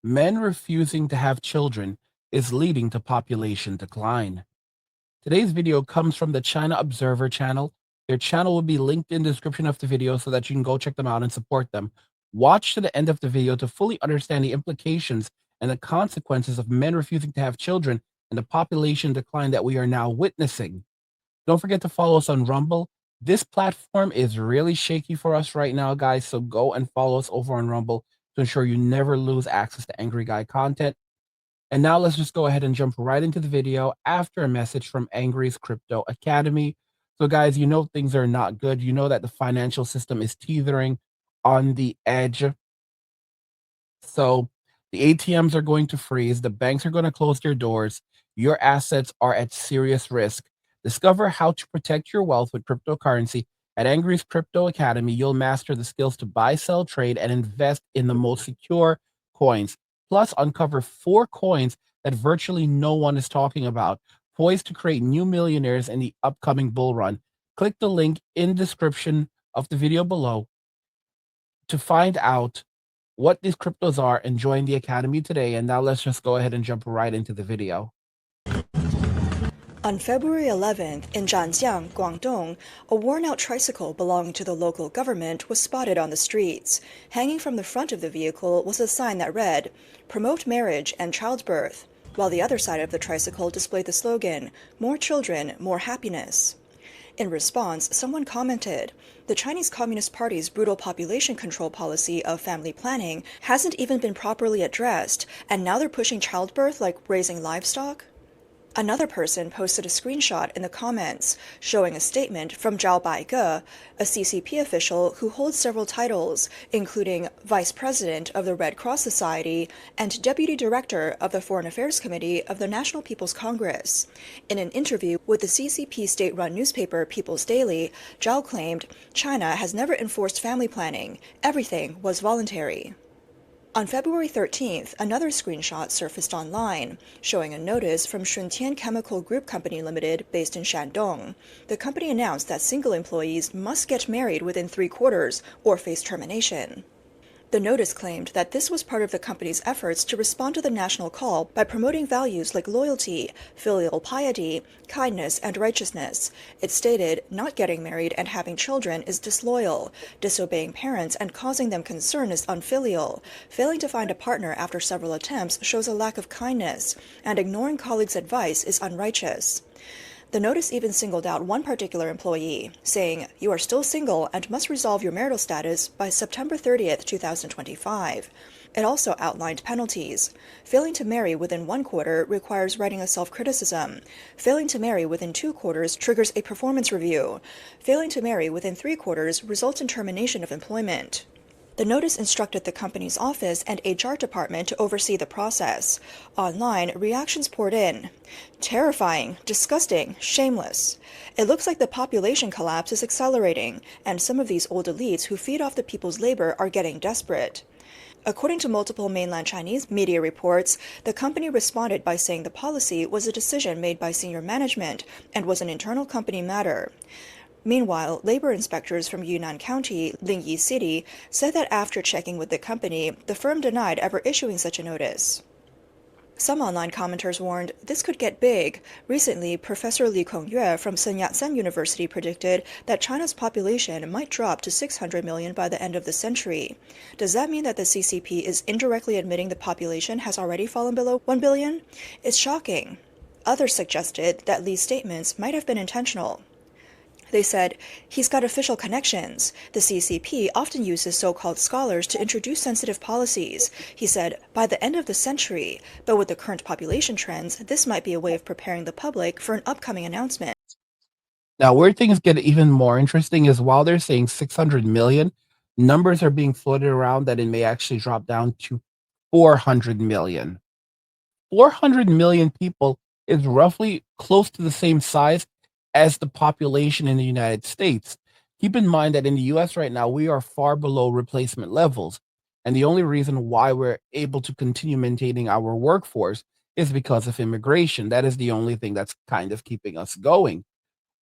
Men refusing to have children is leading to population decline. Today's video comes from the China Observer channel. Their channel will be linked in the description of the video so that you can go check them out and support them. Watch to the end of the video to fully understand the implications and the consequences of men refusing to have children and the population decline that we are now witnessing. Don't forget to follow us on Rumble. This platform is really shaky for us right now, guys, so go and follow us over on Rumble to ensure you never lose access to Angry Guy content. And now let's just go ahead and jump right into the video after a message from Angry's Crypto Academy. So guys, you know things are not good. You know that the financial system is teetering on the edge. So the ATMs are going to freeze. The banks are going to close their doors. Your assets are at serious risk. Discover how to protect your wealth with cryptocurrency. At Angry's Crypto Academy, you'll master the skills to buy, sell, trade, and invest in the most secure coins. Plus, uncover 4 coins that virtually no one is talking about, poised to create new millionaires in the upcoming bull run. Click the link in the description of the video below to find out what these cryptos are and join the academy today. And now let's just go ahead and jump right into the video. On February 11th, in Zhanjiang, Guangdong, a worn-out tricycle belonging to the local government was spotted on the streets. Hanging from the front of the vehicle was a sign that read, "Promote marriage and childbirth," while the other side of the tricycle displayed the slogan, "More children, more happiness." In response, someone commented, "The Chinese Communist Party's brutal population control policy of family planning hasn't even been properly addressed, and now they're pushing childbirth like raising livestock?" Another person posted a screenshot in the comments showing a statement from Zhao Baige, a CCP official who holds several titles, including Vice President of the Red Cross Society and Deputy Director of the Foreign Affairs Committee of the National People's Congress. In an interview with the CCP state-run newspaper People's Daily, Zhao claimed, "China has never enforced family planning. Everything was voluntary." On February 13th, another screenshot surfaced online, showing a notice from Shuntian Chemical Group Company Limited based in Shandong. The company announced that single employees must get married within 3 quarters or face termination. The notice claimed that this was part of the company's efforts to respond to the national call by promoting values like loyalty, filial piety, kindness, and righteousness. It stated, "Not getting married and having children is disloyal. Disobeying parents and causing them concern is unfilial. Failing to find a partner after several attempts shows a lack of kindness, and ignoring colleagues' advice is unrighteous." The notice even singled out one particular employee, saying, "You are still single and must resolve your marital status by September 30th, 2025. It also outlined penalties. Failing to marry within 1 quarter requires writing a self-criticism. Failing to marry within 2 quarters triggers a performance review. Failing to marry within 3 quarters results in termination of employment. The notice instructed the company's office and HR department to oversee the process. Online, reactions poured in. "Terrifying, disgusting, shameless." It looks like the population collapse is accelerating, and some of these old elites who feed off the people's labor are getting desperate. According to multiple mainland Chinese media reports, the company responded by saying the policy was a decision made by senior management and was an internal company matter. Meanwhile, labor inspectors from Yunnan County, Lingyi City, said that after checking with the company, the firm denied ever issuing such a notice. Some online commenters warned this could get big. Recently, Professor Li Kongyue from Sun Yat-sen University predicted that China's population might drop to 600 million by the end of the century. Does that mean that the CCP is indirectly admitting the population has already fallen below 1 billion? It's shocking. Others suggested that Li's statements might have been intentional. They said, "He's got official connections. The CCP often uses so-called scholars to introduce sensitive policies." He said, "By the end of the century, but with the current population trends, this might be a way of preparing the public for an upcoming announcement." Now, where things get even more interesting is while they're saying 600 million, numbers are being floated around that it may actually drop down to 400 million. 400 million people is roughly close to the same size as the population in the United States. Keep in mind that in the US right now, we are far below replacement levels. And the only reason why we're able to continue maintaining our workforce is because of immigration. That is the only thing that's kind of keeping us going.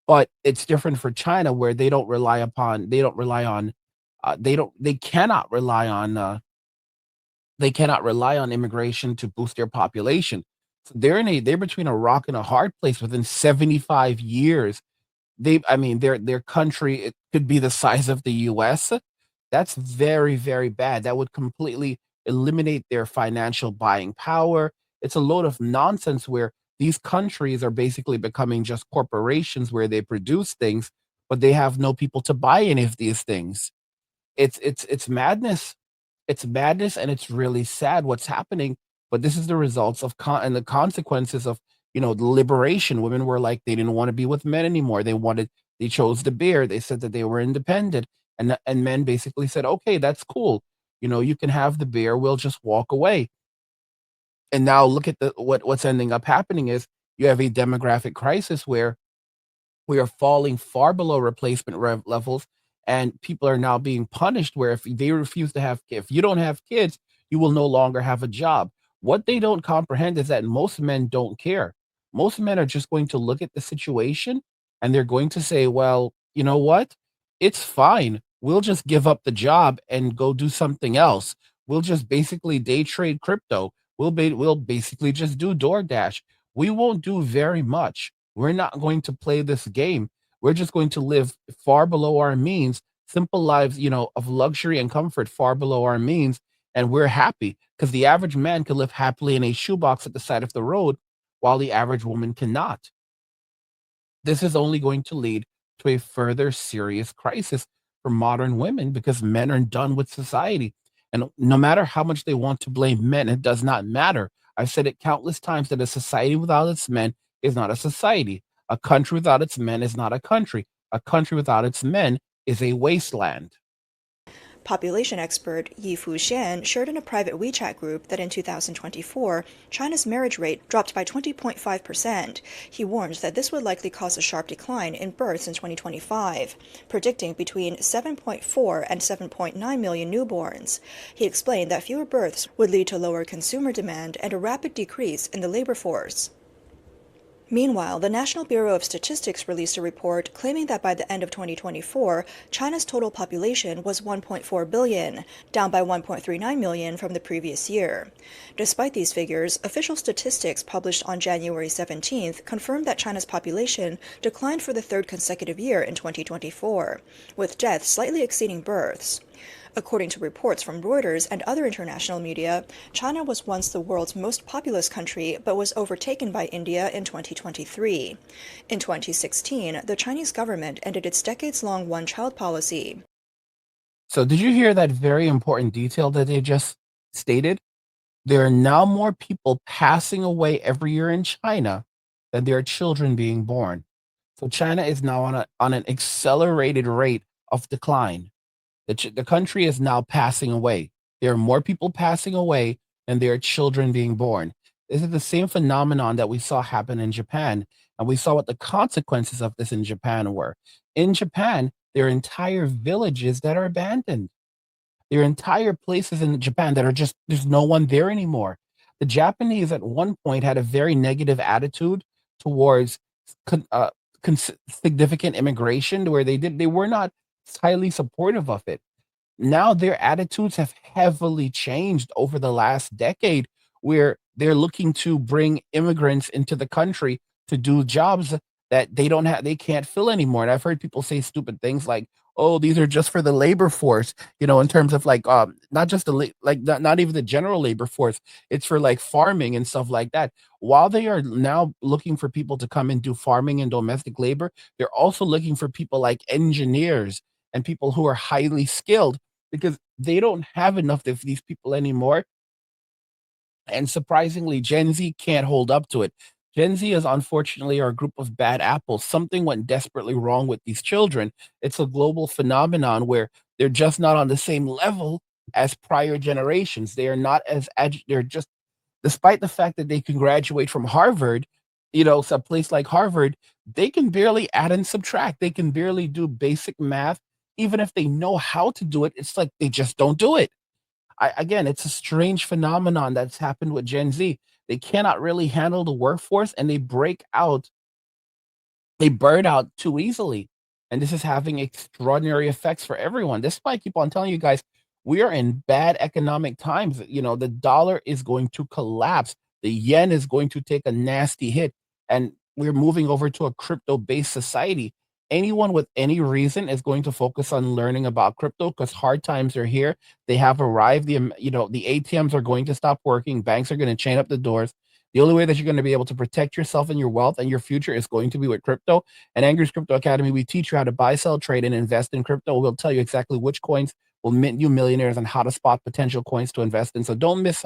But it's different for China where they cannot rely on They cannot rely on immigration to boost their population. So they're between a rock and a hard place. Within 75 years, I mean, their country, it could be the size of the US. That's very, very bad. That would completely eliminate their financial buying power. It's a load of nonsense where these countries are basically becoming just corporations where they produce things, but they have no people to buy any of these things. It's madness. It's madness, and it's really sad what's happening. But this is the results of and the consequences of, the liberation. Women were like, they didn't want to be with men anymore. They chose the beer. They said that they were independent, and men basically said, okay, that's cool. You can have the beer. We'll just walk away. And now look at what's ending up happening is you have a demographic crisis where we are falling far below replacement levels, and people are now being punished where if they refuse to have if you don't have kids, you will no longer have a job. What they don't comprehend is that most men don't care. Most men are just going to look at the situation, and they're going to say, well, you know what, it's fine, we'll just give up the job and go do something else. We'll just basically day trade crypto. We'll basically just do DoorDash. We won't do very much. We're not going to play this game. We're just going to live far below our means, simple lives, of luxury and comfort far below our means. And we're happy because the average man can live happily in a shoebox at the side of the road while the average woman cannot. This is only going to lead to a further serious crisis for modern women because men are done with society. And no matter how much they want to blame men, it does not matter. I've said it countless times that a society without its men is not a society. A country without its men is not a country. A country without its men is a wasteland. Population expert Yi Fuxian shared in a private WeChat group that in 2024, China's marriage rate dropped by 20.5%. He warned that this would likely cause a sharp decline in births in 2025, predicting between 7.4 and 7.9 million newborns. He explained that fewer births would lead to lower consumer demand and a rapid decrease in the labor force. Meanwhile, the National Bureau of Statistics released a report claiming that by the end of 2024, China's total population was 1.4 billion, down by 1.39 million from the previous year. Despite these figures, official statistics published on January 17th confirmed that China's population declined for the third consecutive year in 2024, with deaths slightly exceeding births. According to reports from Reuters and other international media, China was once the world's most populous country but was overtaken by India in 2023. In 2016, the Chinese government ended its decades-long one-child policy. So, did you hear that very important detail that they just stated? There are now more people passing away every year in China than there are children being born. So China is now on an accelerated rate of decline. The country is now passing away. There are more people passing away than there are children being born. This is the same phenomenon that we saw happen in Japan, and we saw what the consequences of this in Japan were. In Japan, there are entire villages that are abandoned. There are entire places in Japan that are just there's no one there anymore. The Japanese at one point had a very negative attitude towards con- uh, significant immigration, where they were not highly supportive of it. Now their attitudes have heavily changed over the last decade, where they're looking to bring immigrants into the country to do jobs that they can't fill anymore. And I've heard people say stupid things like, "Oh, these are just for the labor force," in terms of like not just not even the general labor force. It's for like farming and stuff like that. While they are now looking for people to come and do farming and domestic labor, they're also looking for people like engineers and people who are highly skilled because they don't have enough of these people anymore. And surprisingly, Gen Z can't hold up to it. Gen Z is unfortunately our group of bad apples. Something went desperately wrong with these children. It's a global phenomenon where they're just not on the same level as prior generations. They are not as they're just despite the fact that they can graduate from Harvard, some place like Harvard, they can barely add and subtract. They can barely do basic math. Even if they know how to do it, it's like they just don't do it. Again, it's a strange phenomenon that's happened with Gen Z. They cannot really handle the workforce and they burn out too easily. And this is having extraordinary effects for everyone. This is why I keep on telling you guys, We are in bad economic times. You know, the dollar is going to collapse. The yen is going to take a nasty hit, and we're moving over to a crypto-based society. Anyone with any reason is going to focus on learning about crypto because hard times are here. They have arrived. The ATMs are going to stop working. Banks are going to chain up the doors. The only way that you're going to be able to protect yourself and your wealth and your future is going to be with crypto. And Angry's Crypto Academy, we teach you how to buy, sell, trade, and invest in crypto. We'll tell you exactly which coins will mint you millionaires and how to spot potential coins to invest in. So don't miss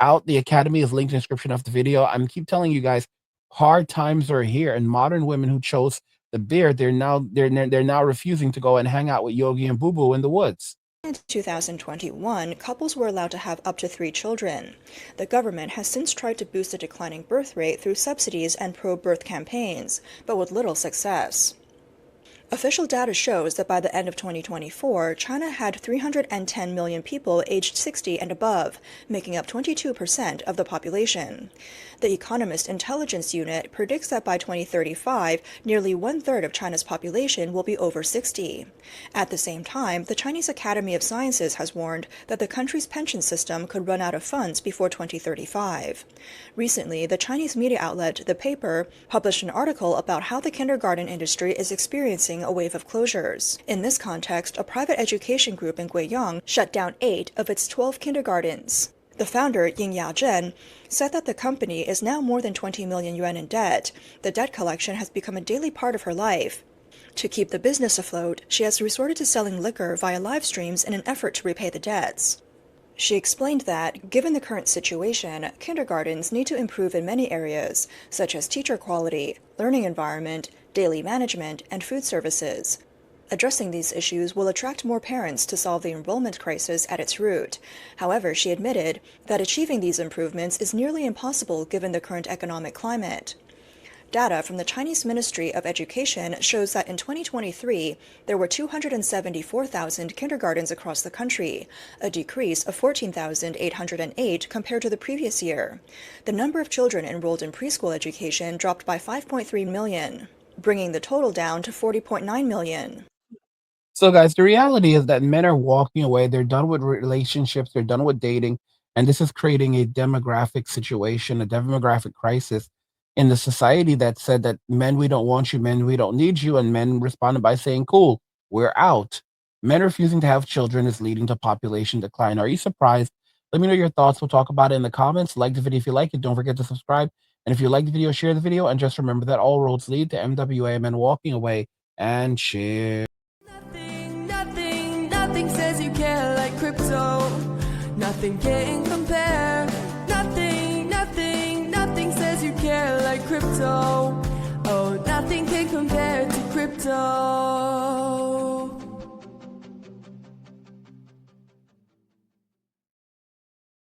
out. The academy is linked in the description of the video. I'm keep telling you guys, hard times are here, and modern women who chose the beard, they're now refusing to go and hang out with Yogi and Boo Boo in the woods. In 2021, couples were allowed to have up to 3 children. The government has since tried to boost the declining birth rate through subsidies and pro-birth campaigns, but with little success. Official data shows that by the end of 2024, China had 310 million people aged 60 and above, making up 22% of the population. The Economist Intelligence Unit predicts that by 2035, nearly one-third of China's population will be over 60. At the same time, the Chinese Academy of Sciences has warned that the country's pension system could run out of funds before 2035. Recently, the Chinese media outlet The Paper published an article about how the kindergarten industry is experiencing a wave of closures. In this context, a private education group in Guiyang shut down 8 of its 12 kindergartens. The founder, Ying Yazhen, said that the company is now more than 20 million yuan in debt. The debt collection has become a daily part of her life. To keep the business afloat, she has resorted to selling liquor via live streams in an effort to repay the debts. She explained that, given the current situation, kindergartens need to improve in many areas, such as teacher quality, learning environment, daily management, and food services. Addressing these issues will attract more parents to solve the enrollment crisis at its root. However, she admitted that achieving these improvements is nearly impossible given the current economic climate. Data from the Chinese Ministry of Education shows that in 2023, there were 274,000 kindergartens across the country, a decrease of 14,808 compared to the previous year. The number of children enrolled in preschool education dropped by 5.3 million, bringing the total down to 40.9 million. So, guys, the reality is that men are walking away. They're done with relationships. They're done with dating. And this is creating a demographic situation, a demographic crisis in the society that said that men, we don't want you, men, we don't need you. And men responded by saying, cool, we're out. Men refusing to have children is leading to population decline. Are you surprised? Let me know your thoughts. We'll talk about it in the comments. Like the video if you like it. Don't forget to subscribe. And if you like the video, share the video. And just remember that all roads lead to MWA, men walking away, and share. Nothing says you care like crypto. Nothing can compare. Nothing says you care like crypto. Oh, nothing can compare to crypto.